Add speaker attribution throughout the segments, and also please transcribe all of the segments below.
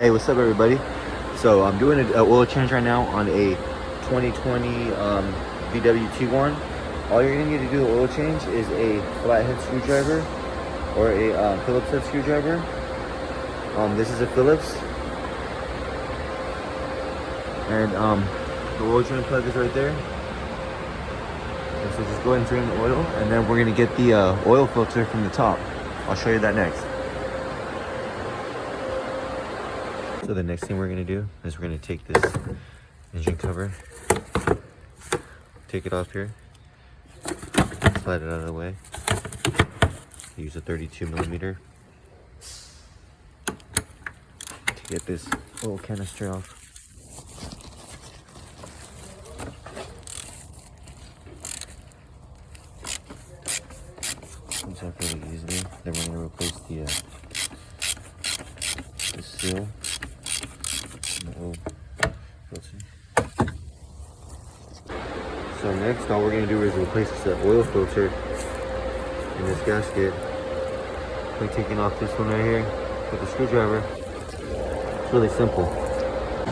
Speaker 1: Hey, what's up everybody? So I'm doing an oil change right now on a 2020 VW Tiguan. All you're gonna need to do the oil change is a flathead screwdriver or a Phillips head screwdriver. This is a Phillips, and the oil drain plug is right there. And so just go ahead and drain the oil, and then we're gonna get the oil filter from the top. I'll show you that next. So the next thing we're gonna do is we're gonna take this engine cover, take it off here, slide it out of the way. Use a 32mm to get this oil canister off. Comes off really easily. Then we're gonna replace the seal. So next, all we're going to do is replace the oil filter in this gasket by taking off this one right here with the screwdriver. It's really simple.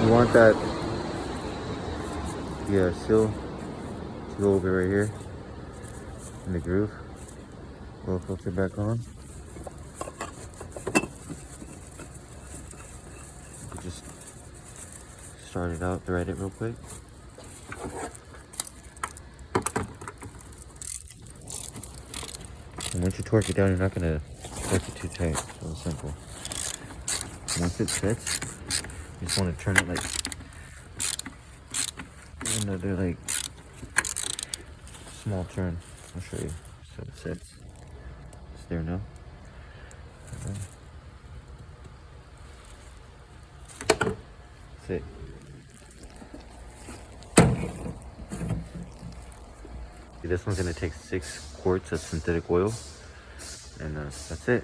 Speaker 1: You want that seal to go over right here in the groove. Oil filter back on. Just start it out, thread it real quick. And once you torque it down, you're not gonna torque it too tight. It's really simple. Once it sets, you just want to turn it like another small turn. I'll show you. So it sets. It's there now. That's it. This one's gonna take 6 quarts of synthetic oil, and that's it.